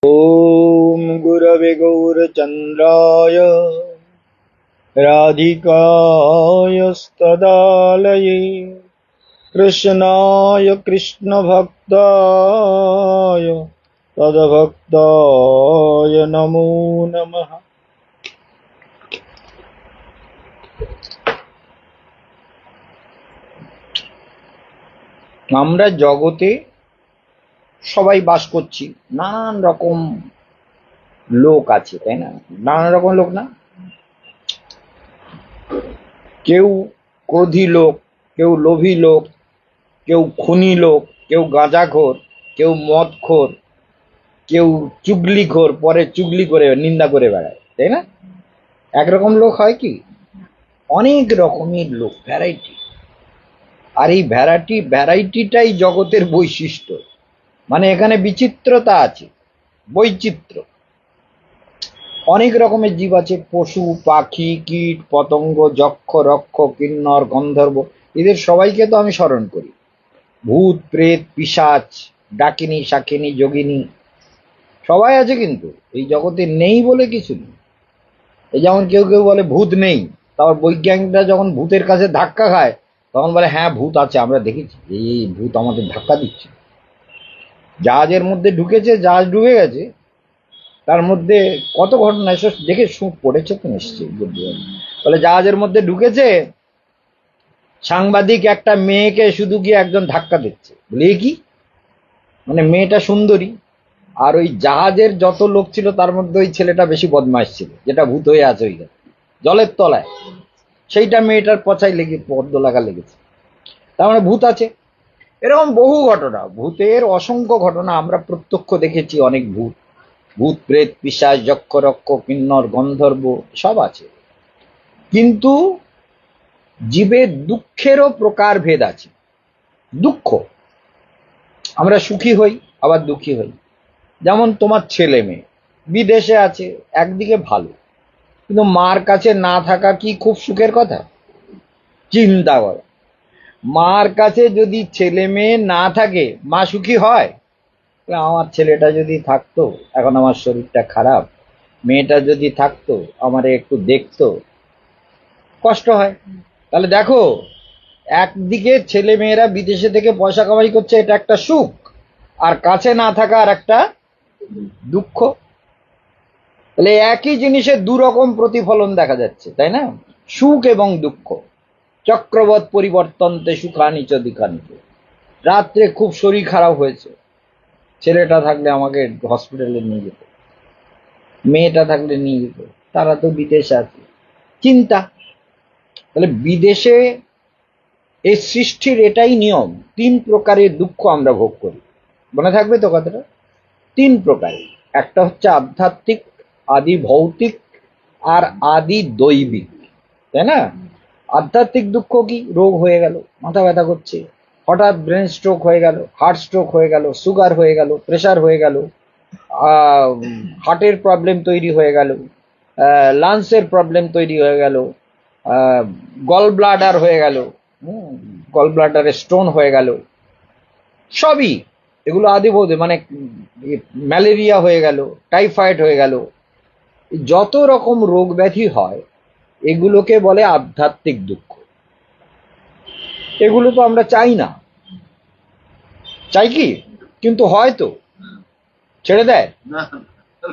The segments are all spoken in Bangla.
ॐ गुरवे गौरचन्द्राय राधिकायस्तदालये कृष्णाय कृष्णभक्ताय तद्भक्ताय नमो नमः। আমরা জগতে সবাই বাস করছি, নানান রকম লোক আছে, তাই না? নানান রকম লোক না, কেউ ক্রোধী লোক, কেউ লোভী লোক, কেউ খুনি লোক, কেউ গাঁজাখোর, কেউ মদখোর, কেউ চুগলিখোর, পরে চুগলি করে নিন্দা করে বেড়ায়, তাই না? একরকম লোক হয় কি? অনেক রকমের লোক, ভ্যারাইটি। আর এই ভ্যারাইটিটাই জগতের বৈশিষ্ট্য। মানে এখানে বিচিত্রতা আছে, বৈচিত্র্য। অনেক রকমের জীব আছে, পশু পাখি কীট পতঙ্গ যক্ষ রক্ষ কিন্নর গন্ধর্ব, এদের সবাইকে তো আমি স্মরণ করি। ভূত প্রেত পিশাচ ডাকিনী শাকিনী যোগিনী সবাই আছে, কিন্তু এই জগতে নেই বলে কিছু নেই। এই যেমন কেউ কেউ বলে ভূত নেই, তারপর বৈজ্ঞানিকরা যখন ভূতের কাছে ধাক্কা খায় তখন বলে হ্যাঁ ভূত আছে, আমরা দেখেছি, এই ভূত আমাদের ধাক্কা দিচ্ছে। জাহাজের মধ্যে ঢুকেছে, জাহাজ ডুবে গেছে, তার মধ্যে কত ঘটনা এসব দেখে সুখ পড়েছে তো নিশ্চয়ই। বলে জাহাজের মধ্যে ঢুকেছে, সাংবাদিক একটা মেয়েকে শুধু গিয়ে একজন ধাক্কা দিচ্ছে, বলে কি? মানে মেয়েটা সুন্দরী, আর ওই জাহাজের যত লোক ছিল তার মধ্যে ওই ছেলেটা বেশি বদমাশ ছিল, যেটা ভূত হয়ে আছে ওই জলের তলায়, সেইটা মেয়েটার পচাই লেগে পদ্ম লাগা লেগেছে। তার মানে ভূত আছে। এরকম বহু ঘটনা, ভূতের অসংখ্য ঘটনা আমরা প্রত্যক্ষ দেখেছি। অনেক ভূত, ভূত প্রেত পিশাচ যক্ষ রক্ষ কিন্নর গন্ধর্ব সব আছে। কিন্তু জীবের দুঃখেরও প্রকার ভেদ আছে। দুঃখ, আমরা সুখী হই আবার দুঃখী হই। যেমন তোমার ছেলে মেয়ে বিদেশে আছে, একদিকে ভালো, কিন্তু মার কাছে না থাকা কি খুব সুখের কথা? চিন্তা করো, মার কাছে যদি ছেলে মেয়ে না থাকে মা সুখী হয়? আমার ছেলেটা যদি থাকতো, এখন আমার শরীরটা খারাপ, মেয়েটা যদি থাকতো আমারে একটু দেখতো, কষ্ট হয়। তাহলে দেখো, একদিকে ছেলে মেয়েরা বিদেশে থেকে পয়সা কামাই করছে, এটা একটা সুখ, আর কাছে না থাকা আর একটা দুঃখ। তাহলে একই জিনিসের দুরকম প্রতিফলন দেখা যাচ্ছে, তাই না? সুখ এবং দুঃখ। চক্রবৎ পরিবর্তনতে সুখানি চ দুঃখানি। রাত্রে খুব শরীর খারাপ হয়েছে, ছেলেটা থাকলে আমাকে হসপিটালে নিয়ে যেত, মেয়েটা থাকলে নিয়ে যেত, তারা তো বিদেশে আছে, চিন্তা। তাহলে বিদেশে এই সৃষ্টির এটাই নিয়ম, তিন প্রকারের দুঃখ আমরা ভোগ করি। মনে থাকবে তো কথাটা? তিন প্রকারের। একটা হচ্ছে আধ্যাত্মিক, আদি ভৌতিক, আর আদি দৈবিক, তাই না? আধ্যাত্মিক দুঃখ কি? রোগ হয়ে গেল, মাথা ব্যথা করছে, হঠাৎ ব্রেন স্ট্রোক হয়ে গেল, হার্ট স্ট্রোক হয়ে গেল, সুগার হয়ে গেল, প্রেশার হয়ে গেল, হার্টের প্রবলেম তৈরি হয়ে গেল, লাংসের প্রবলেম তৈরি হয়ে গেল, গল ব্লাডার হয়ে গেল, গল ব্লাডারে স্টোন হয়ে গেল, সবই এগুলো আদি ভৌতিক। মানে ম্যালেরিয়া হয়ে গেল, টাইফয়েড হয়ে গেল, যত রকম রোগ ব্যাধি হয় এগুলোকে বলে আধ্যাত্মিক দুঃখ। এগুলো তো আমরা চাই না, চাই কি? কিন্তু হয়তো ছেড়ে দেয়,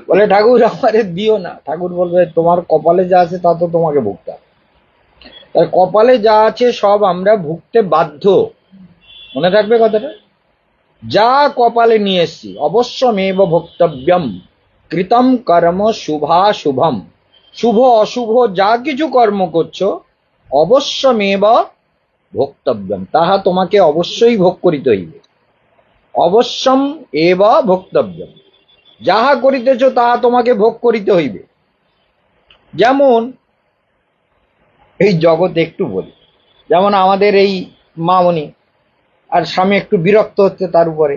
বলে ঠাকুর আমারে দিও না। ঠাকুর বলবে তোমার কপালে যা আছে তা তো তোমাকে ভুগতে হবে। তাই কপালে যা আছে সব আমরা ভুগতে বাধ্য। মনে থাকবে কথাটা? যা কপালে নিয়ে এসছি অবশ্যমেব ভোক্তব্যম, কৃতম কর্ম শুভাশুভম। শুভ অশুভ যা কিছু কর্ম করছো অবশ্যমেব ভোক্তব্যম, তাহা তোমাকে অবশ্যই ভোগ করিতে হইবে। অবশ্যম এব ভোক্তব্যম, যাহা করিতেছ তাহা তোমাকে ভোগ করিতে হইবে। যেমন এই জগতে একটু বলি, যেমন আমাদের এই মামনি আর স্বামী একটু বিরক্ত হচ্ছে তার উপরে।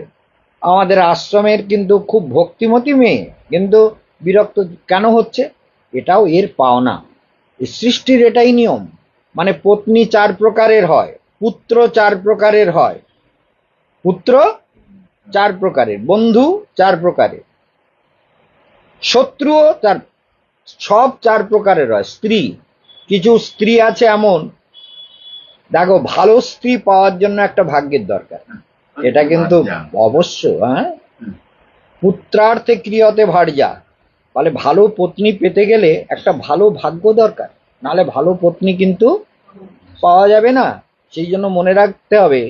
আমাদের আশ্রমের কিন্তু খুব ভক্তিমতী মেয়ে, কিন্তু বিরক্ত কেন হচ্ছে? এটাও এর পাওনা, সৃষ্টির এটাই নিয়ম। মানে পত্নী চার প্রকারের হয়, পুত্র চার প্রকারের হয়, পুত্র চার প্রকারের, বন্ধু চার প্রকারের, শত্রুও তার সব 4 প্রকারের হয়। স্ত্রী, কিছু স্ত্রী আছে এমন, দেখো ভালো স্ত্রী পাওয়ার জন্য একটা ভাগ্যের দরকার, এটা কিন্তু অবশ্য। হ্যাঁ, পুত্রার্থে ক্রিয়তে ভার্যা, তাহলে ভালো পত্নী পেতে গেলে একটা ভালো ভাগ্য দরকার, নাহলে ভালো পত্নী কিন্তু পাওয়া যাবে না। সেই জন্য মনে রাখতে হবে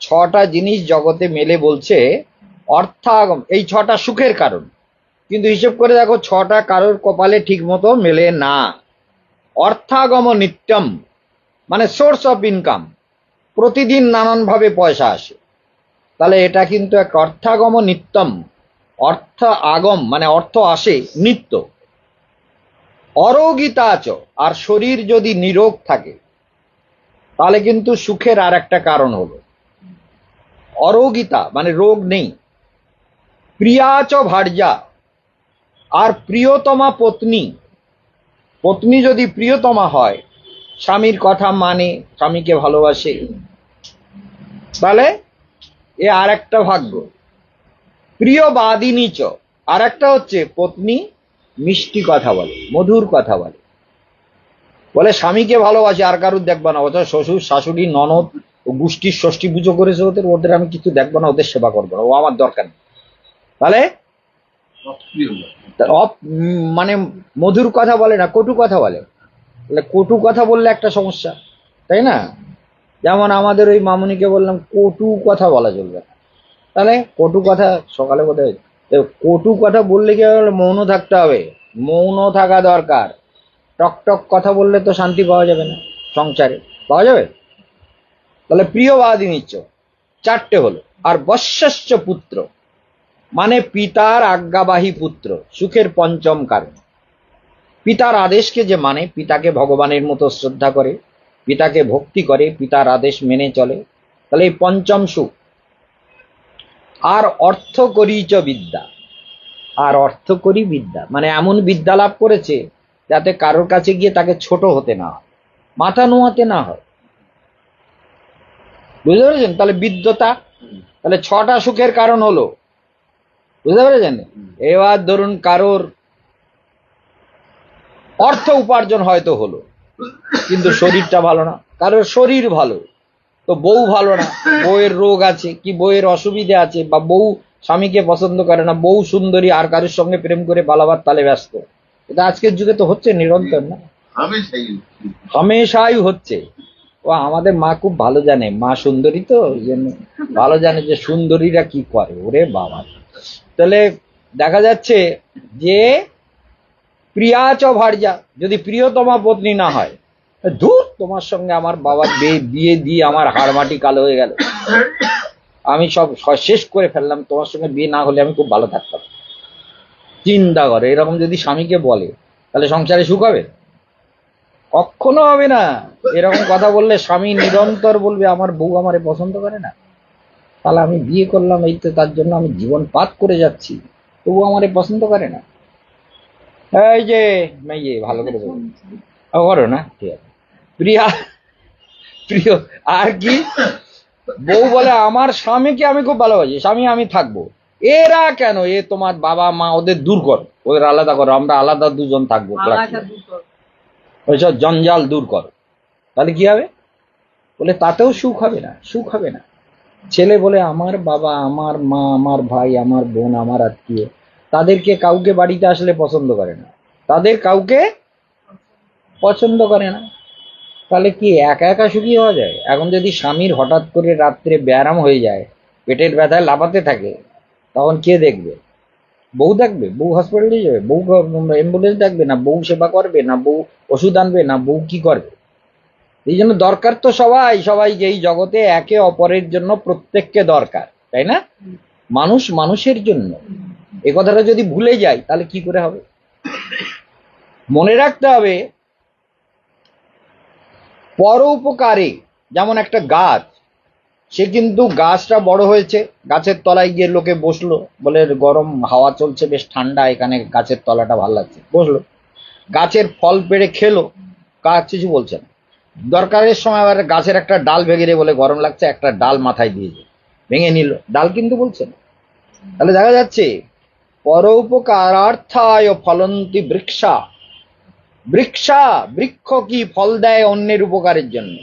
6টা জিনিস জগতে মেলে বলছে অর্থাগম, এই 6টা সুখের কারণ, কিন্তু হিসেব করে দেখো 6টা কারোর কপালে ঠিক মতো মেলে না। অর্থাগম নিত্যম, মানে সোর্স অফ ইনকাম, প্রতিদিন নানান ভাবে পয়সা আসে, তাহলে এটা কিন্তু এক অর্থাগম নিত্যম। অর্থ আগম মানে অর্থ আসে নিত্য। অরোগিতাচ, আর শরীর যদি নিরোগ থাকে তাহলে কিন্তু সুখের আর একটা কারণ হলো অরোগিতা, মানে রোগ নেই। প্রিয়াচ ভার্যা, আর প্রিয়তমা পত্নী, পত্নী যদি প্রিয়তমা হয়, স্বামীর কথা মানে, স্বামীকে ভালোবাসে, তাহলে এ আর একটা ভাগ্য। প্রিয় বাদিনীচ, আর একটা হচ্ছে পত্নী মিষ্টি কথা বলে, মধুর কথা বলে, বলে স্বামীকে ভালোবাসে, আর কারুর দেখবা না, অথবা শ্বশুর শাশুড়ি ননদ ও গোষ্ঠীর ষষ্ঠী পুজো করেছে, ওদের ওদের আমি কিছু দেখবো না, ওদের সেবা করবো না, ও আমার দরকার নেই। তাহলে মানে মধুর কথা বলে না, কটু কথা বলে। তাহলে কটু কথা বললে একটা সমস্যা, তাই না? যেমন আমাদের ওই মামুনিকে বললাম কটু কথা বলা চলবে না, তাহলে কটু কথা সকালে কোথায়, কটু কথা বললে কি হবে? মৌন থাকতে হবে, মৌন থাকা দরকার। টক টক কথা বললে তো শান্তি পাওয়া যাবে না, সংসারে পাওয়া যাবে? তাহলে প্রিয়বাদী নিচ্ছ 4টে হলো। আর বশ্যশ্চ পুত্র, মানে পিতার আজ্ঞাবাহী পুত্র, সুখের পঞ্চম কারণ। পিতার আদেশকে যে মানে, পিতাকে ভগবানের মতো শ্রদ্ধা করে, পিতাকে ভক্তি করে, পিতার আদেশ মেনে চলে, তাহলে এই পঞ্চম সুখ। আর অর্থ করিচ বিদ্যা, আর অর্থ করি বিদ্যা, মানে এমন বিদ্যা লাভ করেছে যাতে কারোর কাছে গিয়ে তাকে ছোট হতে না হয়, মাথা নোয়াতে না হয়। বুঝতে পেরেছেন? তাহলে বিদ্যতা, তাহলে 6টা সুখের কারণ হলো, বুঝতে পেরেছেন? এবার ধরুন কারোর অর্থ উপার্জন হয়তো হলো, কিন্তু শরীরটা ভালো না, কারোর শরীর ভালো তো বউ ভালো না, বউয়ের রোগ আছে, কি বউয়ের অসুবিধা আছে, বা বউ স্বামীকে পছন্দ করে না, বউ সুন্দরী আর কারোর সঙ্গে প্রেম করে পালাবার তালে ব্যস্ত। এটা আজকের যুগে তো হচ্ছে নিরন্তর, না হামেশাই হচ্ছে। ও আমাদের মা খুব ভালো জানে, মা সুন্দরী তো ওই জন্য ভালো জানে যে সুন্দরীরা কি করে। ওরে বাবা, তাহলে দেখা যাচ্ছে যে প্রিয়াচ ভার্যা, যদি প্রিয়তমা পত্নী না হয়, ধুর তোমার সঙ্গে আমার বাবার বিয়ে দিয়ে আমার হাড় মাটি কালো হয়ে গেল, আমি সব শেষ করে ফেললাম, তোমার সঙ্গে বিয়ে না হলে আমি খুব ভালো থাকতাম। চিন্তা করে, এরকম যদি স্বামীকে বলে তাহলে সংসারে সুখ হবে? কখনো হবে না। এরকম কথা বললে স্বামী নিরন্তর বলবে আমার বউ আমারে পছন্দ করে না, তাহলে আমি বিয়ে করলাম এই তো তার জন্য আমি জীবন পাত করে যাচ্ছি, তবু আমারে পছন্দ করে না। এই যে মেয়ে ভালো করে বলুন, করো না, ঠিক আছে। প্রিয়া, প্রিয়, আর কি বউ বলে আমার স্বামীকে আমি খুব ভালোবাসি, স্বামী আমি থাকবো। এরা কেন, এ তোমার বাবা মা, ওদের দূর করো, ওদের আলাদা করো, আমরা আলাদা দুজন থাকবো, ওইসব জঞ্জাল দূর করো। তাহলে কি হবে? বলে তাতেও সুখ হবে না, সুখ হবে না। ছেলে বলে আমার বাবা, আমার মা, আমার ভাই, আমার বোন, আমার আত্মীয়, তাদেরকে কাউকে বাড়িতে আসলে পছন্দ করে না, তাদের কাউকে পছন্দ করে না, তাহলে কি একা একা সুখী হওয়া যায়? এখন যদি স্বামীর হঠাৎ করে রাত্রে ব্যায়াম হয়ে যায়, পেটের ব্যথায় লাফাতে থাকে, তখন কে দেখবে? বউ দেখবে? বউ হসপিটালে যাবে? বউ অ্যাম্বুলেন্স ডাকবে? না বউ সেবা করবে? না বউ ওষুধ আনবে? না বউ কি করবে? এই জন্য দরকার তো সবাই সবাইকে, এই জগতে একে অপরের জন্য প্রত্যেককে দরকার, তাই না? মানুষ মানুষের জন্য, এ কথাটা যদি ভুলে যাই তাহলে কি করে হবে? মনে রাখতে হবে পরোপকারে, যেমন একটা গাছ, সে কিন্তু গাছটা বড় হয়েছে, গাছের তলায় গিয়ে লোকে বসলো, বলে গরম হাওয়া চলছে বেশ ঠান্ডা, এখানে গাছের তলাটা ভালো লাগছে, বসলো, গাছের ফল পেড়ে খেলো, গাছ কিছু বলছে না। দরকারের সময় আবার গাছের একটা ডাল ভেঙে দিয়ে বলে গরম লাগছে, একটা ডাল মাথায় দিয়ে ভেঙে নিল, ডাল কিন্তু বলছে না। তাহলে দেখা যাচ্ছে পরোপকারার্থায় ফলন্তি বৃক্ষা। বৃক্ষ কি ফল দেয় অন্যের উপকারের জন্য।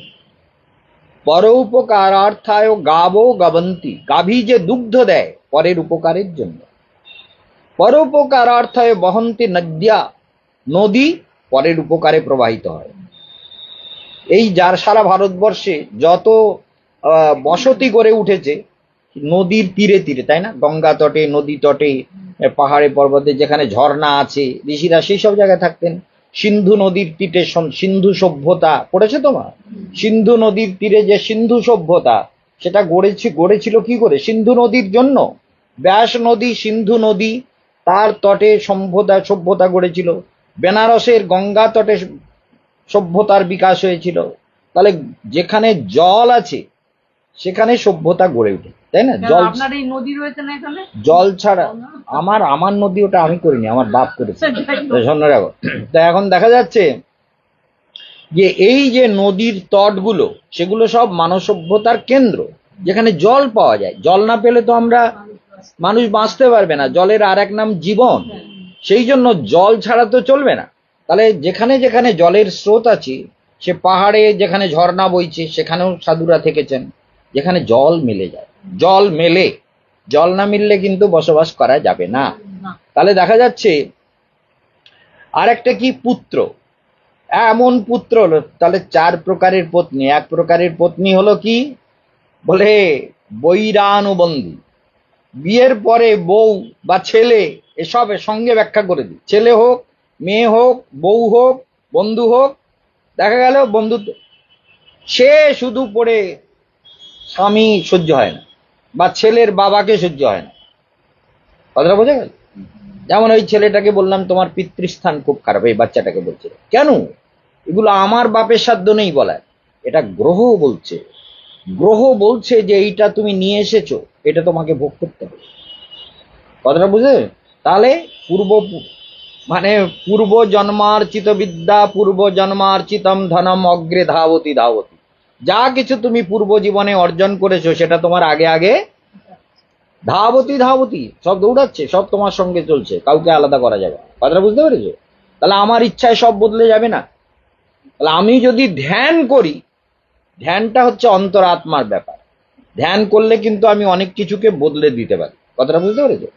পরোপকারার্থায় গাবো গবন্তি, গাভী যে দুগ্ধ দেয় পরের উপকারের জন্য। পরোপকারার্থায় বহন্তি নদ্যা, নদী পরের উপকারে প্রবাহিত হয়। এই যার সারা ভারতবর্ষে যত বসতি গড়ে উঠেছে নদীর তীরে তীরে, তাই না? গঙ্গা তটে, নদী তটে, পাহাড়ে পর্বতে, যেখানে ঝর্ণা আছে, ঋষিরা সেই সব জায়গায় থাকতেন। সিন্ধু নদীর তীরে সিন্ধু সভ্যতা পড়েছে তোমার? সিন্ধু নদীর তীরে যে সিন্ধু সভ্যতা, সেটা গড়েছিল কি করে? সিন্ধু নদীর জন্য। ব্যাস নদী, সিন্ধু নদী, তার তটে সভ্যতা গড়েছিল। বেনারসের গঙ্গা তটে সভ্যতার বিকাশ হয়েছিল। তাহলে যেখানে জল আছে সেখানে সভ্যতা গড়ে উঠে, তাই না? জল ছাড়া আমার নদী, ওটা আমি করিনি, আমার বাপ করেছে। তা এখন দেখা যাচ্ছে যে এই যে নদীর তটগুলো, সেগুলো সব মানব সভ্যতার কেন্দ্র, যেখানে জল পাওয়া যায়। জল না পেলে তো মানুষ বাঁচতে পারবে না। জলের আর এক নাম জীবন। সেই জন্য জল ছাড়া তো চলবে না। তাহলে যেখানে যেখানে জলের স্রোত আছে, সে পাহাড়ে যেখানে ঝর্ণা বইছে সেখানেও সাধুরা থেকেছেন। যেখানে জল মিলে যায়, জল না মিললে কিন্তু বসবাস করা যাবে না। তাহলে দেখা যাচ্ছে আর একটা কি, পুত্র। এমন পুত্র হলো, তাহলে 4 প্রকারের পত্নী। এক প্রকারের পত্নী হলো কি বলে বৈরানুবন্ধী। বিয়ের পরে বউ বা ছেলে, এসবের সঙ্গে ব্যাখ্যা করে দিই। ছেলে হোক, মেয়ে হোক, বউ হোক, বন্ধু হোক, দেখা গেল বন্ধুত্ব, সে শুধু পড়ে স্বামী সহ্য হয় না, বা ছেলের বাবাকে সহ্য হয় না। কথাটা বোঝা গেল? যেমন ওই ছেলেটাকে বললাম তোমার পিতৃস্থান খুব খারাপ, এই বাচ্চাটাকে বলছে কেন? এগুলো আমার বাপের সাধ্য নেই বলার, এটা গ্রহ বলছে। গ্রহ বলছে যে এইটা তুমি নিয়ে এসেছো, এটা তোমাকে ভোগ করতে হবে। কথাটা বুঝে? তাহলে পূর্ব জন্মার্চিত বিদ্যা, পূর্ব জন্মার্চিতম ধনম অগ্রে ধাবতি ধাবতি। যা কিছু তুমি পূর্ব জীবনে অর্জন করেছো সেটা তোমার আগে আগে ধাবতি, সব দৌড়াচ্ছে, সব তোমার সঙ্গে চলছে, কাউকে আলাদা করা যাবে। কথাটা বুঝতে পেরেছো? তাহলে আমার ইচ্ছায় সব বদলে যাবে না। তাহলে আমি যদি ধ্যান করি, ধ্যানটা হচ্ছে অন্তরাত্মার ব্যাপার। ধ্যান করলে কিন্তু আমি অনেক কিছুকে বদলে দিতে পারি। কথাটা বুঝতে পেরেছো?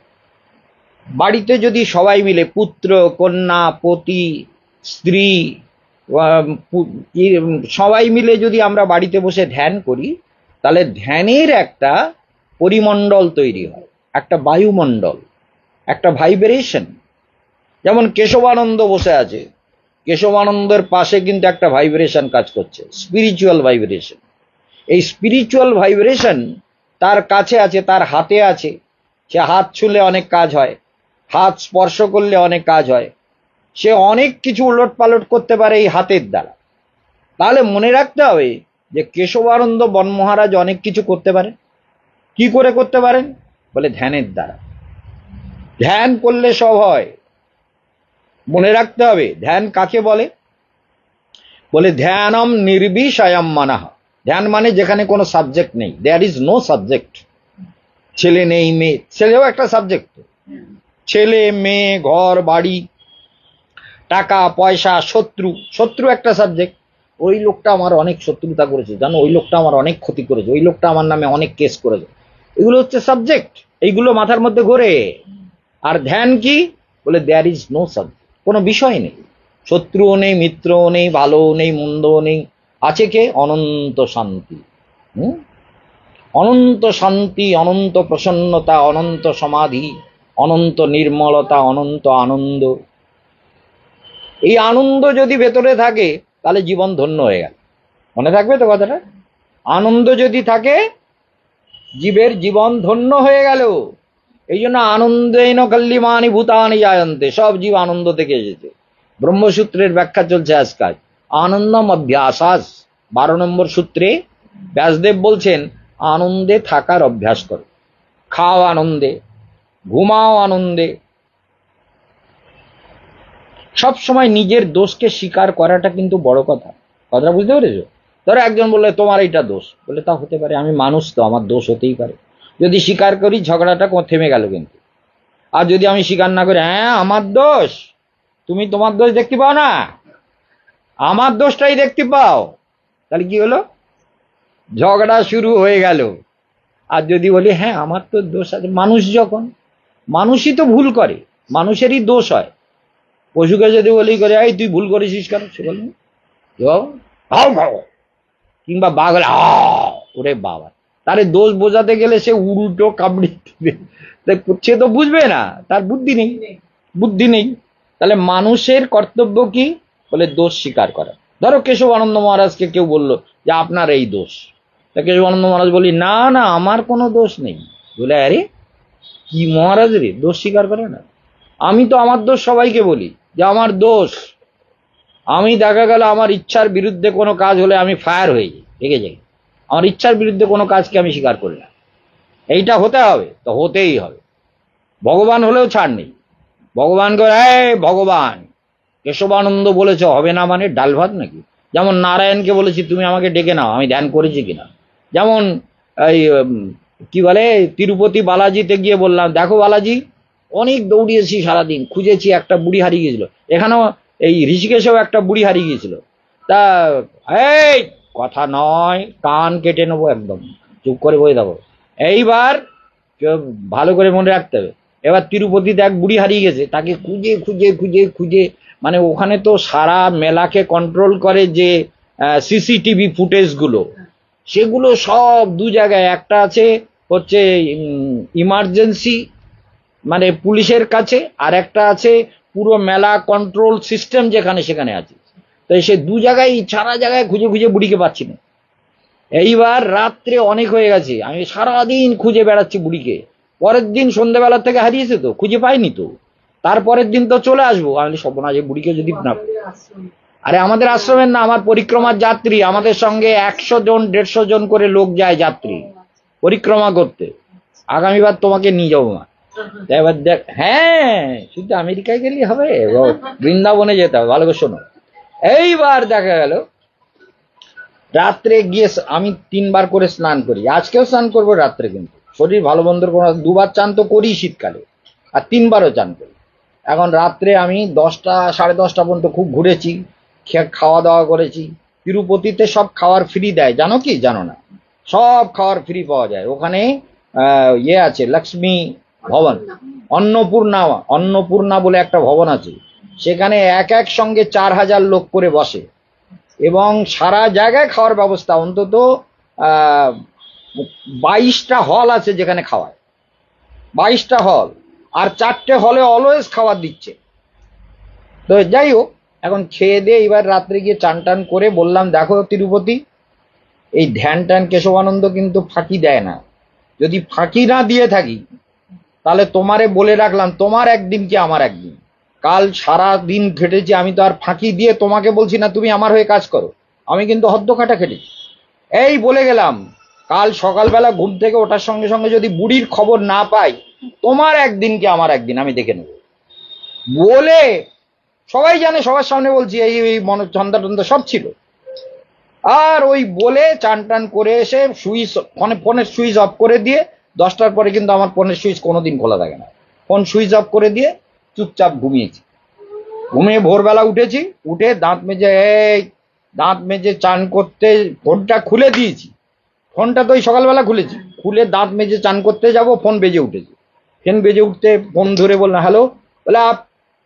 বাড়িতে যদি সবাই মিলে, পুত্র, কন্যা, পতি, স্ত্রী, সবাই মিলে যদি আমরা বাড়িতে বসে ধ্যান করি, তাহলে ধ্যানের একটা পরিমণ্ডল তৈরি হয়, একটা বায়ুমণ্ডল, একটা ভাইব্রেশন। যেমন কেশবানন্দ বসে আছে, কেশবানন্দের পাশে কিন্তু একটা ভাইব্রেশন কাজ করছে, স্পিরিচুয়াল ভাইব্রেশন। এই স্পিরিচুয়াল ভাইব্রেশন তার কাছে আছে, তার হাতে আছে। সে হাত ছুলে অনেক কাজ হয়, হাত স্পর্শ করলে অনেক কাজ হয়। সে অনেক কিছু উলট পালট করতে পারে এই হাতের দ্বারা। তাহলে মনে রাখতে হবে যে কেশবানন্দ বন মহারাজ অনেক কিছু করতে পারেন। কি করে করতে পারেন? বলে ধ্যানের দ্বারা। ধ্যান করলে সব হয়। মনে রাখতে হবে ধ্যান কাকে বলে। বলে ধ্যানম নির্বিষয়ম মানহ। ধ্যান মানে যেখানে কোনো সাবজেক্ট নেই, দেয়ার ইজ নো সাবজেক্ট। ছেলে নেই, মেয়ে, ছেলেও একটা সাবজেক্ট। ছেলে, মেয়ে, ঘর বাড়ি, টাকা পয়সা, শত্রু একটা সাবজেক্ট। ওই লোকটা আমার অনেক শত্রুতা করেছে, জানো, ওই লোকটা আমার অনেক ক্ষতি করেছে, ওই লোকটা আমার নামে অনেক কেস করেছে। এগুলো হচ্ছে সাবজেক্ট, এইগুলো মাথার মধ্যে ঘোরে। আর ধ্যান কি? বলে দেয়ার ইজ নো সাবজেক্ট, কোনো বিষয় নেই, শত্রুও নেই, মিত্রও নেই, ভালোও নেই, মন্দও নেই। আছে কে? অনন্ত শান্তি। অনন্ত শান্তি, অনন্ত প্রসন্নতা, অনন্ত সমাধি, অনন্ত নির্মলতা, অনন্ত আনন্দ। এই আনন্দ যদি ভেতরে থাকে তাহলে জীবন ধন্য হয়ে গেল। মনে থাকবে তো কথাটা? আনন্দ যদি থাকে, জীবের জীবন ধন্য হয়ে গেল। এই জন্য আনন্দেন কল্লিমানি ভূতানি জায়ন্তে, সব জীব আনন্দ থেকে এসেছে। ব্রহ্মসূত্রের ব্যাখ্যা চলছে আজকাল, আনন্দম অভ্যাসাস। 12 নম্বর সূত্রে ব্যাসদেব বলছেন আনন্দে থাকার অভ্যাস করো। খাও আনন্দে, ঘুমাও আনন্দে। সব সময় নিজের দোষকে স্বীকার করাটা কিন্তু বড় কথা। কথাটা বুঝতে পেরেছো? ধরো একজন বললে তোমার এইটা দোষ, বলে তা হতে পারে, আমি মানুষ তো, আমার দোষ হতেই পারে। যদি স্বীকার করি ঝগড়াটা থেমে গেল। কিন্তু আর যদি আমি স্বীকার না করি, হ্যাঁ আমার দোষ, তুমি তোমার দোষ দেখতে পাও না, আমার দোষটাই দেখতে পাও, তাহলে কি হলো? ঝগড়া শুরু হয়ে গেল। আর যদি বলি হ্যাঁ আমার তো দোষ আছে, মানুষ যখন, মানুষই তো ভুল করে, মানুষেরই দোষ হয়। পশুকে যদি বলি করে এই তুই ভুল করেছিস কেন, সে বলবি কিংবা বাঘ হলে ওরে বাবা, তারে দোষ বোঝাতে গেলে সে উল্টো কামড়ে দিবে, সে তো বুঝবে না, তার বুদ্ধি নেই, বুদ্ধি নেই। তাহলে মানুষের কর্তব্য কি? বলে দোষ স্বীকার করা। ধরো কেশবানন্দ মহারাজকে কেউ বললো যে আপনার এই দোষ, তা কেশবানন্দ মহারাজ বলি না না আমার কোনো দোষ নেই। বলে আরে কি মহারাজ রে, দোষ স্বীকার করে না? আমি তো আমার দোষ সবাইকে বলি যে আমার দোষ, আমি দেখা গেল আমার ইচ্ছার বিরুদ্ধে কোনো কাজ হলে আমি ফায়ার হয়ে যাই, রেগে যাই, আমার ইচ্ছার বিরুদ্ধে কোনো কাজকে আমি স্বীকার করি না। এইটা হতে হবে তো হতেই হবে, ভগবান হলেও ছাড় নেই। ভগবান করে ভগবান কেশবানন্দ বলেছে হবে না মানে ডাল ভাত নাকি? যেমন নারায়ণকে বলেছি তুমি আমাকে ডেকে নাও, আমি ধ্যান করেছি কিনা। যেমন এই কি বলে তিরুপতি বালাজিতে গিয়ে বললাম দেখো বালাজি অনেক দৌড়িয়েছি সারাদিন, খুঁজেছি, একটা বুড়ি হারিয়ে গিয়েছিল, এখানেও এই ঋষিকেশেও একটা বুড়ি হারিয়ে গিয়েছিল। তা এই কথা নয়, কান কেটে নেবো একদম, চুপ করে বলে দেবো। এইবার ভালো করে মনে রাখতে হবে, এবার তিরুপতিতে এক বুড়ি হারিয়ে গেছে, তাকে খুঁজে খুঁজে খুঁজে খুঁজে, মানে ওখানে তো সারা মেলাকে কন্ট্রোল করে যে সিসিটিভি ফুটেজ গুলো, সেগুলো সব দু জায়গায়, একটা আছে হচ্ছে ইমার্জেন্সি মানে পুলিশের কাছে, আর একটা আছে পুরো মেলা কন্ট্রোল সিস্টেম যেখানে সেখানে আছে। তো সে দু জায়গায় সারা জায়গায় খুঁজে খুঁজে বুড়িকে পাচ্ছি না। এইবার রাত্রে অনেক হয়ে গেছে, আমি সারাদিন খুঁজে বেড়াচ্ছি বুড়িকে। পরের দিন সন্ধ্যাবেলা থেকে হারিয়েছে তো খুঁজে পাইনি তো, তারপরের দিন তো চলে আসবো। আমি সর্বনাশ বুড়িকে যদি না, আরে আমাদের আশ্রমের না, আমার পরিক্রমার যাত্রী, আমাদের সঙ্গে 100 জন 150 জন করে লোক যায় যাত্রী পরিক্রমা করতে। আগামীবার তোমাকে নিয়ে যাবো মা। এবার দেখ, হ্যাঁ শুধু আমেরিকায় গেলেই হবে, বৃন্দাবনে যেতে হবে, ভালো করে শোনো। এইবার দেখা গেল রাত্রে গিয়ে আমি 3 বার করে স্নান করি, আজকেও স্নান করবো রাত্রে, কিন্তু শরীর ভালো মন্দর কোনো, 2 বার চান তো করি শীতকালে, আর 3 বারও চান করি। এখন রাত্রে আমি 10টা 10:30 পর্যন্ত খুব ঘুরেছি, খাওয়া দাওয়া করেছি। তিরুপতিতে সব খাওয়ার ফ্রি দেয়, জানো কি জানো না? সব খাওয়ার ফ্রি পাওয়া যায় ওখানে। ইয়ে আছে লক্ষ্মী ভবন, অন্নপূর্ণা, অন্নপূর্ণা বলে একটা ভবন আছে, সেখানে এক সঙ্গে 4000 লোক করে বসে, এবং সারা জায়গায় খাওয়ার ব্যবস্থা, অন্তত 22টা হল আছে যেখানে খাওয়ায়, 22টা হল, আর 4টে হলে অলওয়েজ খাবার দিচ্ছে। তো যাই হোক, এখন খেয়ে দিয়ে এবার রাত্রে গিয়ে চান টান করে বললাম দেখো তিরুপতি, এই ধ্যান টান কেশবানন্দ কিন্তু ফাঁকি দেয় না, যদি ফাঁকি না দিয়ে থাকি তাহলে তোমারে বলে রাখলাম, তোমার একদিন কি আমার একদিন। কাল সারা দিন খেটেছি আমি, তো আর ফাঁকি দিয়ে তোমাকে বলছি না তুমি আমার হয়ে কাজ করো, আমি কিন্তু হদ্দখাটা খেটেছি। এই বলে গেলাম, কাল সকালবেলা ঘুম থেকে ওঠার সঙ্গে সঙ্গে যদি বুড়ির খবর না পাই, তোমার একদিন কি আমার একদিন, আমি দেখে নেব বলে, সবাই জানে, সবার সামনে বলছি, এই মনে ছন্দা টন্দা সব ছিল। আর ওই বলে চান টান করে এসে সুইচ, ফোনের সুইচ অফ করে দিয়ে, 10টার পরে কিন্তু আমার ফোনের সুইচ কোনোদিন খোলা থাকে না, ফোন সুইচ অফ করে দিয়ে চুপচাপ ঘুমিয়েছি। ঘুমিয়ে ভোরবেলা উঠেছি, উঠে দাঁত মেজে চান করতে ফোনটা খুলে দিয়েছি, ফোনটা তো ওই সকালবেলা খুলেছি, খুলে দাঁত মেজে চান করতে যাব, ফোন বেজে উঠেছে। ফোন বেজে উঠতে ফোন ধরে বললাম হ্যালো, বলে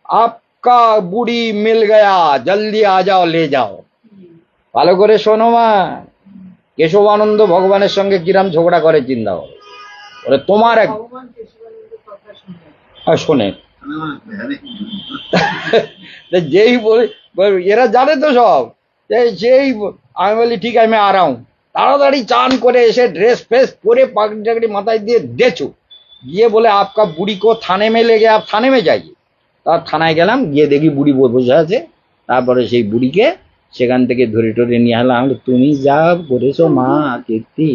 আপকা বুড়ি মিল গয়া, জলদি আ যাও লে যাও। ভালো করে শোনো মা, কেশবানন্দ ভগবানের সঙ্গে কিরাম ঝগড়া করে চিন্তা করো, বলে তোমার এক শোনে যেই বলে, এরা জানে তো সব, যেই আমি বলি ঠিক আছে আমি आ रहा हूं, তাড়াতাড়ি চান করে এসে ড্রেস ফ্রেস পরে পাগড়ি টাগড়ি মাথায় দিয়ে দেছো, গিয়ে বলে আপকা বুড়ি কো থানে মে লেগে, আপ থানে মে যাইয়ে। তার থানায় গেলাম, গিয়ে দেখি বুড়ি বসে আছে। তারপরে সেই বুড়িকে সেখান থেকে ধরে টরে নিয়ে আসলাম। তুমি যা করেছো মা কীর্তি,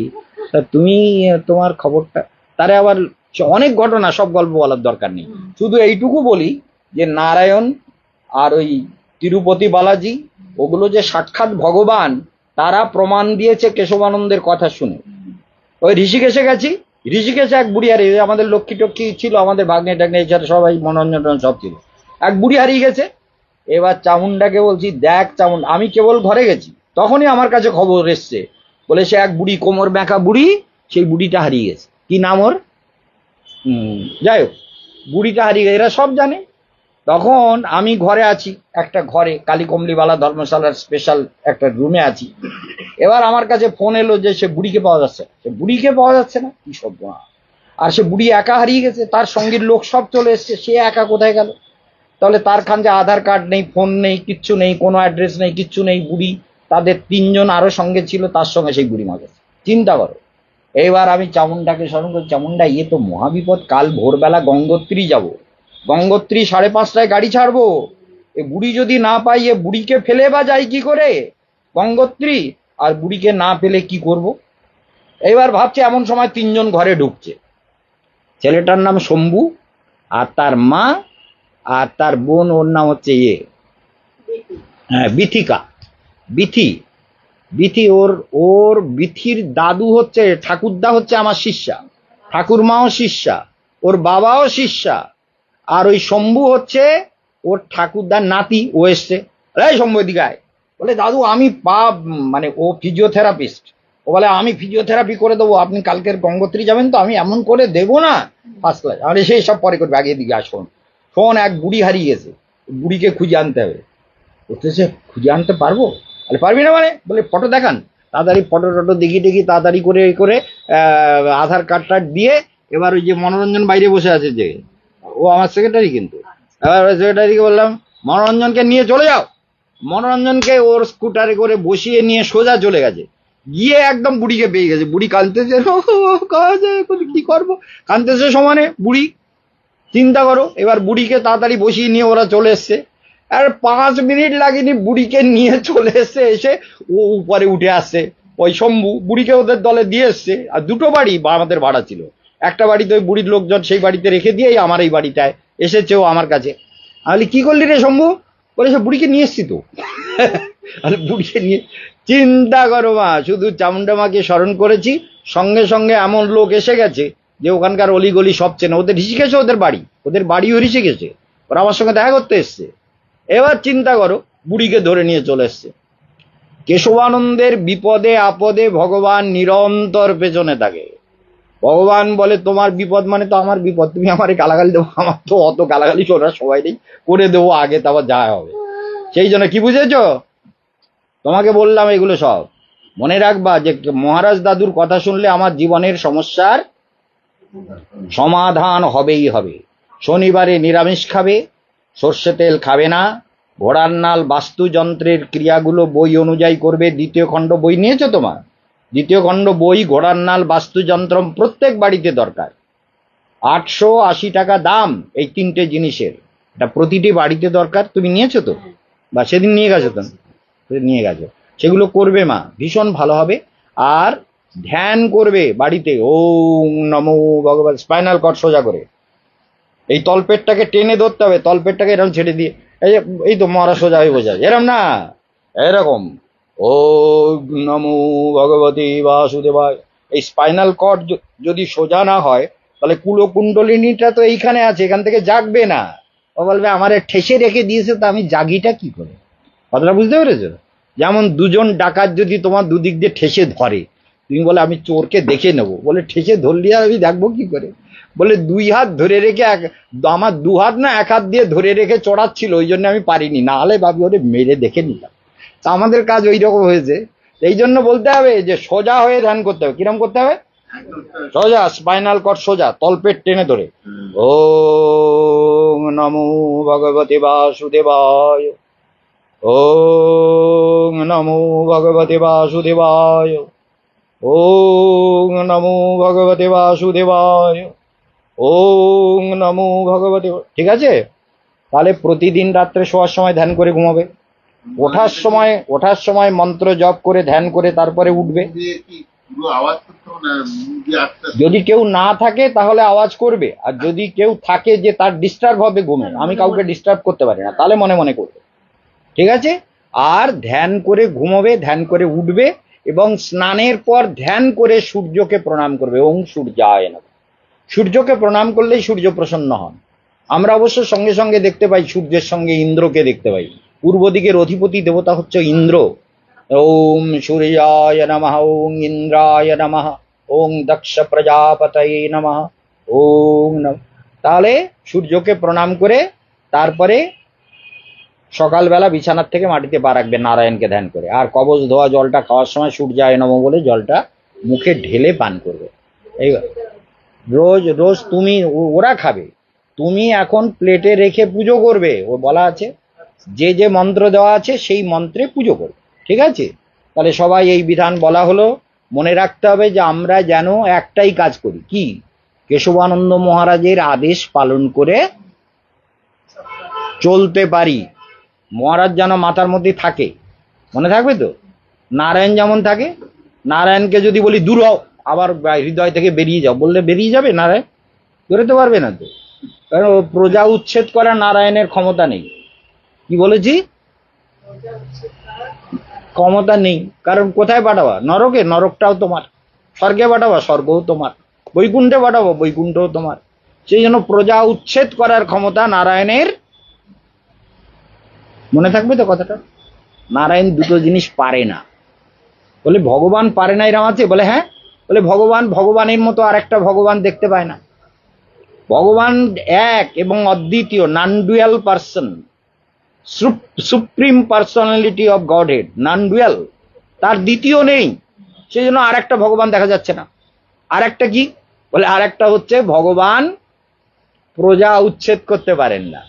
তা তুমি তোমার খবরটা, তারে আবার অনেক ঘটনা, সব গল্প বলার দরকার নেই, শুধু এইটুকু বলি যে নারায়ণ আর ওই তিরুপতি বালাজি ওগুলো যে সাক্ষাৎ ভগবান, তারা প্রমাণ দিয়েছে কেশবানন্দের কথা শুনে। ওই ঋষিকেশে গেছি, ঋষিকেশে এক বুড়ি হারিয়ে গেছে, আমাদের লক্ষ্মী টক্ষ্মী ছিল, আমাদের ভাগ্নে টাগ্নে এছাড়া সবাই মনোরঞ্জন সব ছিল, এক বুড়ি হারিয়ে গেছে। এবার চামুন্ডাকে বলছি, দেখ চামুন্ডা, আমি কেবল ঘরে গেছি তখনই আমার কাছে খবর এসছে, বলে সে এক বুড়ি, কোমর ব্যাঁকা বুড়ি, সেই বুড়িটা হারিয়ে গেছে। কি নাম ওর? যাই হোক, বুড়িটা হারিয়ে গেছে, এরা সব জানে। তখন আমি ঘরে আছি, একটা ঘরে কালীকমলিওয়ালা ধর্মশালার স্পেশাল একটা রুমে আছি। এবার আমার কাছে ফোন এলো যে সে বুড়িকে পাওয়া যাচ্ছে, সে বুড়িকে পাওয়া যাচ্ছে না, কি সব। আর সে বুড়ি একা হারিয়ে গেছে, তার সঙ্গীর লোক সব চলে এসছে, সে একা কোথায় গেল? তাহলে তার খান যে আধার কার্ড নেই, ফোন নেই, কিচ্ছু নেই, কোনো অ্যাড্রেস নেই, কিচ্ছু নেই। বুড়ি তাদের 3 জন আরো সঙ্গে ছিল, তার সঙ্গে সেই বুড়ি মারা গেছে। চিন্তা করো। এইবার আমি চামুন্ডাকে স্মরণ করি, চামুন্ডা ইয়ে তো মহাবিপদ, কাল ভোরবেলা গঙ্গোত্রী যাব, গঙ্গোত্রী 5:30টায় গাড়ি ছাড়বো, এ বুড়ি যদি না পাই, এ বুড়িকে ফেলে বা যাই কি করে গঙ্গোত্রী, আর বুড়িকে না পেলে কি করব। এইবার ভাবছে, এমন সময় 3 জন ঘরে ঢুকছে। ছেলেটার নাম শম্ভু, আর তার মা, আর তার বোন, ওর নাম হচ্ছে হ্যাঁ, বিথিকা। বিথি, বিথি ওর ওর বিথির দাদু হচ্ছে, ঠাকুরদা হচ্ছে আমার শিষ্যা, ঠাকুরমাও শিষ্যা, ওর বাবাও শিষ্যা। আর ওই শম্ভু হচ্ছে ওর ঠাকুরদার নাতি, ও এসছে। এই শম্ভু এদিকে আয়। বলে, দাদু আমি মানে ও ফিজিওথেরাপিস্ট, ও বলে আমি ফিজিওথেরাপি করে দেবো, আপনি কালকের গঙ্গোত্রী যাবেন তো, আমি এমন করে দেবো না, ফার্স্ট ক্লাস। আরে সেই সব পরে করবে, আগে এদিকে আসুন। শোন, এক বুড়ি হারিয়ে গেছে, বুড়িকে খুঁজে আনতে হবে। বলতেছে, খুঁজে আনতে পারবো? বলে, পারবি না মানে? বলে, ফটো দেখান। তাড়াতাড়ি ফটো টটো দেখি দেখি তাড়াতাড়ি করে করে আধার কার্ড টার্ড দিয়ে, এবার ওই যে মনোরঞ্জন বাইরে বসে আছে, যে ও আমার সেক্রেটারি কিন্তু, এবার সেক্রেটারিকে বললাম, মনোরঞ্জনকে নিয়ে চলে যাও। মনোরঞ্জনকে ওর স্কুটারে করে বসিয়ে নিয়ে সোজা চলে গেছে, গিয়ে একদম বুড়িকে পেয়ে গেছে। বুড়ি কাঁদতেছে, কি করবো, কাঁদতেছে সমানে বুড়ি। চিন্তা করো। এবার বুড়িকে তাড়াতাড়ি বসিয়ে নিয়ে ওরা চলে এসছে, আর 5 মিনিট লাগেনি, বুড়িকে নিয়ে চলে এসছে। এসে ও উপরে উঠে আসছে, ওই শম্ভু বুড়িকে ওদের দলে দিয়ে এসছে। আর 2টো বাড়ি আমাদের ভাড়া ছিল, একটা বাড়িতে ওই বুড়ির লোকজন সেই বাড়িতে রেখে দিয়েই আমার এই বাড়িটায় এসেছে ও আমার কাছে। আমি কি করলি রে শম্ভু? বলে, সে বুড়িকে নিয়ে এসছি তো। আর বুড়িকে নিয়ে, চিন্তা করো মা, শুধু চামুন্ডা মাকে স্মরণ করেছি, সঙ্গে সঙ্গে এমন লোক এসে গেছে যে ওখানকার অলিগলি সব চেনে। ওদের ঋষিকেশে ওদের বাড়িও ঋষিকেশে, ওরা আমার সঙ্গে দেখা করতে এসছে। এবার চিন্তা করো, বুড়িকে ধরে নিয়ে চলে এসছে। কেশবানন্দের বিপদে আপদে ভগবান নিরন্তর পেছনে থাকে। ভগবান বলে, তোমার বিপদ মানে তো আমার বিপদ, তুমি আমারে গালাগালি দেবো, আমার তো অত গালাগালি শোনার সবাই নেই, করে দেবো আগে, তারপর যা হবে। সেই জন্য কি বুঝেছ, তোমাকে বললাম এগুলো সব মনে রাখবা, যে মহারাজ দাদুর কথা শুনলে আমার জীবনের সমস্যার সমাধান হবেই হবে। শনিবারে নিরামিষ খাবে, সর্ষে তেল খাবে না, ঘোড়ার নাল বাস্তুযন্ত্রের ক্রিয়াগুলো বই অনুযায়ী করবে। 2য় খণ্ড বই নিয়েছো তোমার? 2য় খণ্ড বই, ঘোড়ার নাল বাস্তুযন্ত্র প্রত্যেক বাড়িতে দরকার। 880 টাকা দাম এই 3টে জিনিসের, এটা প্রতিটি বাড়িতে দরকার। তুমি নিয়েছো তো? বা সেদিন নিয়ে গেছো তো? নিয়ে গেছো। সেগুলো করবে মা, ভীষণ ভালো হবে। আর ধ্যান করবে বাড়িতে, ওম নমো ভগবান, স্পাইনাল কর্ড সোজা করে, এই তলপেটটাকে টেনে ধরতে হবে, তলপেটটাকে এরকম ছেড়ে দিয়ে, এই তো মরা সোজা হয়ে বোঝা, এরকম না, এরকম ওম নমো ভগবতী বাসুদেবায়। এই স্পাইনাল কর্ড যদি সোজা না হয়, তাহলে কুলকুণ্ডলিনীটা তো এইখানে আছে, এখান থেকে জাগবে না। ও বলবে, আমারে ঠেসে রেখে দিয়েছে, তো আমি জাগিটা কি করে? কথাটা বুঝতে পেরেছো? যেমন 2জন ডাকাত যদি তোমার দুদিক দিয়ে ঠেসে ধরে, তুমি বলে আমি চোরকে দেখে নেবো, বলে ঠেসে ধরলি আর আমি দেখবো কি করে? বলে 2 হাত ধরে রেখে, আমার 2 হাত না 1 হাত দিয়ে ধরে রেখে চড়াচ্ছিল, ওই জন্য আমি পারিনি, না হলে ভাবি ওরে মেরে দেখে নিলাম। তা আমাদের কাজ ওই রকম হয়েছে। এই জন্য বলতে হবে যে সোজা হয়ে ধ্যান করতে হবে। কিরম করতে হবে? সোজা, স্পাইনাল কর্ড সোজা, তলপেট টেনে ধরে ওম নমো ভগবতে বাসুদেবায়, ওম নমো ভগবতে বাসুদেবায়, ওম নমো ভগবতে বাসুদেবায়, ওম নমো ভগবতে। ঠিক আছে? তাহলে প্রতিদিন রাত্রে শোয়ার সময় ধ্যান করে ঘুমাবে, ওঠার সময় মন্ত্র জপ করে ধ্যান করে তারপরে উঠবে। যদি কেউ না থাকে তাহলে আওয়াজ করবে, আর যদি কেউ থাকে যে তার ডিস্টার্ব হবে ঘুমে, আমি কাউকে ডিস্টার্ব করতে পারি না, তাহলে মনে মনে করবে। ঠিক আছে? আর ধ্যান করে ঘুমাবে, ধ্যান করে উঠবে। এবং স্নানের পর ধ্যান করে সূর্যকে প্রণাম করবে, ওং সূর্যায় নমঃ। সূর্যকে প্রণাম করলেই সূর্য প্রসন্ন হন। আমরা অবশ্য সঙ্গে সঙ্গে দেখতে পাই সূর্যের সঙ্গে ইন্দ্রকে দেখতে পাই। পূর্ব দিকের অধিপতি দেবতা হচ্ছে ইন্দ্র। ওম সূর্যায় নমঃ, ওং ইন্দ্রায় নমঃ, ওং দক্ষ প্রজাপতয়ে নমঃ, ওং নমঃ। তাহলে সূর্যকে প্রণাম করে তারপরে সকালবেলা বিছানার থেকে মাটিতে পা রাখবে নারায়ণকে ধ্যান করে, আর কবচ ধোয়া জলটা খাওয়ার সময় সূর্যায় নমঃ বলে জলটা মুখে ঢেলে পান করবে। এই রোজ রোজ তুমি, ওরা খাবে, তুমি এখন প্লেটে রেখে পুজো করবে। ও বলা আছে যে যে মন্ত্র দেওয়া আছে সেই মন্ত্রে পুজো করবে, ঠিক আছে? তাহলে সবাই এই বিধান বলা হলো। মনে রাখতে হবে যে আমরা যেন একটাই কাজ করি, কি? কেশবানন্দ মহারাজের আদেশ পালন করে চলতে পারি। মহারাজ যেন মাথার মধ্যে থাকে, মনে থাকবে তো? নারায়ণ যেমন থাকে, নারায়ণকে যদি বলি দূর হও, আবার হৃদয় থেকে বেরিয়ে যাও বললে বেরিয়ে যাবে নারায়ণ? বেরোতে পারবে না তো, কারণ প্রজা উচ্ছেদ করা নারায়ণের ক্ষমতা নেই। কি বলেছি? ক্ষমতা নেই। কারণ কোথায় পাঠাবা? নরকে, নরকটাও তোমার। স্বর্গে পাঠাবা, স্বর্গও তোমার। বৈকুণ্ঠে পাঠাবো, বৈকুণ্ঠও তোমার। সেই জন্য প্রজা উচ্ছেদ করার ক্ষমতা নারায়ণের। মনে থাকবে তো কথাটা? নারায়ণ দুটো জিনিস পারে না। বলে ভগবান পারে না এরম আছে? বলে হ্যাঁ। বলে ভগবান ভগবানের মতো আর একটা ভগবান দেখতে পায় না। ভগবান এক এবং অদ্বিতীয়, non dual person, supreme personality of godhead, non dual, তার দ্বিতীয় নেই। সেই জন্য আর একটা ভগবান দেখা যাচ্ছে না। আর একটা কি? বলে আর একটা হচ্ছে ভগবান প্রজা উচ্ছেদ করতে পারেন না।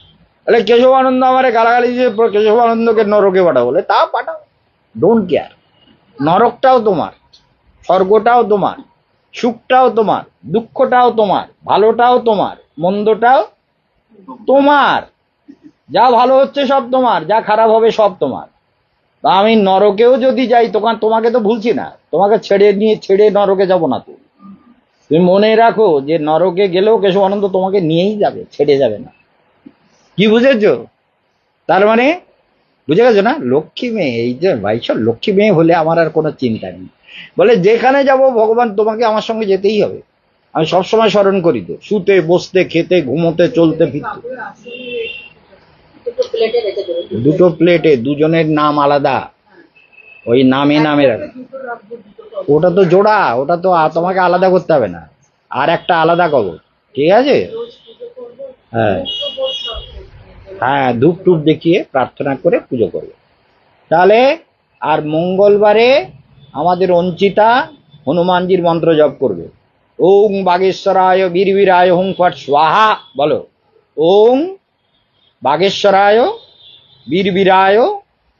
বলে কেশবানন্দ আমারে গালাগালি যে কেশবানন্দকে নরকে পাঠাও, বলে তা পাঠাও, ডোন্ট কেয়ার। নরকটাও তোমার, স্বর্গটাও তোমার, সুখটাও তোমার, দুঃখটাও তোমার, ভালোটাও তোমার, মন্দটাও তোমার। যা ভালো হচ্ছে সব তোমার, যা খারাপ হবে সব তোমার। তা আমি নরকেও যদি যাই, তোমাকে তো ভুলছি না, তোমাকে ছেড়ে নরকে যাব না। তো তুমি মনে রাখো যে নরকে গেলেও কেশবানন্দ তোমাকে নিয়েই যাবে, ছেড়ে যাবে না। কি বুঝেছো? তার মানে বুঝে গেছো না? লক্ষ্মী মেয়ে, এই যে ভাই সব লক্ষ্মী মেয়ে হলে আমার আর কোনো চিন্তা নেই। বলে যেখানে যাব ভগবান তোমাকে আমার সঙ্গে যেতেই হবে। আমি সবসময় স্মরণ করি তো, শুতে বসতে খেতে ঘুমোতে চলতে ফিরতে। দুটো প্লেটে দুজনের নাম আলাদা, ওই নামে নামে রাখবে। ওটা তো জোড়া, ওটা তো তোমাকে আলাদা করতে হবে না। আর একটা আলাদা কবর, ঠিক আছে? হ্যাঁ হ্যাঁ, ধূপ টুপ দেখিয়ে প্রার্থনা করে পুজো করবে। তাহলে আর মঙ্গলবারে আমাদের অঞ্চিতা হনুমানজির মন্ত্র জপ করবে। ওং বাগেশ্বরায় বীরবীরায় হুং ফট স্বাহা। বলো ওং বাগেশ্বরায় বীরবীরায়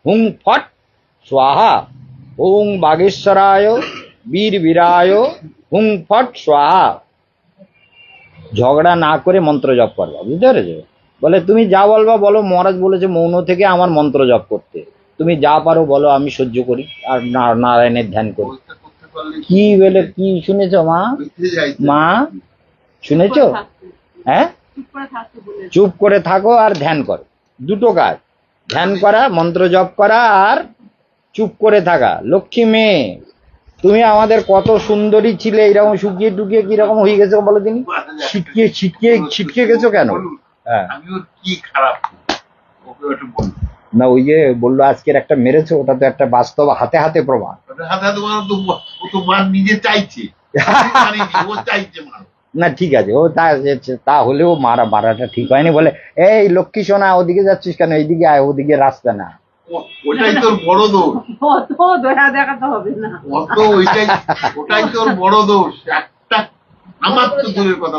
হুং ফট স্বাহা। ওং বাগেশ্বরায় বীরবীরায় হুং ফট স্বাহা। ঝগড়া না করে মন্ত্র জপ করবা, বুঝতে পেরেছো? বলে তুমি যা বলবা বলো, মহারাজ বলেছে মৌন থেকে আমার মন্ত্র জপ করতে। তুমি যা পারো বলো, আমি সহ্য করি আর নারায়ণের ধ্যান করি। কি বলে? কি শুনেছ মা? মা শুনেছো? হ্যাঁ, চুপ করে থাকো আর ধ্যান করো। দুটো কাজ, ধ্যান করা, মন্ত্র জপ করা, আর চুপ করে থাকা। লক্ষ্মী মেয়ে, তুমি আমাদের কত সুন্দরী ছিলে, এইরকম শুকিয়ে টুকিয়ে কিরকম হয়ে গেছো বলো দিন। ছিটকে গেছো কেন? হ্যাঁ, কি খারাপ না ওই যে বললো আজকের একটা মেরেছে, ওটা তো একটা বাস্তব হাতে হাতে প্রমাণ। নিজে চাইছে, ও চাইছে। না ঠিক আছে, ও তা হলেও মারাটা ঠিক হয়নি। বলে এই লক্ষ্মী সোনা, ওদিকে যাচ্ছিস কেন? এইদিকে আয়, ওদিকে রাস্তা না। ওটাই তোর বড় দোষ। দেখাতে হবে না, ওটাই তোর বড় দোষ। একটা আমার তো দূরের কথা।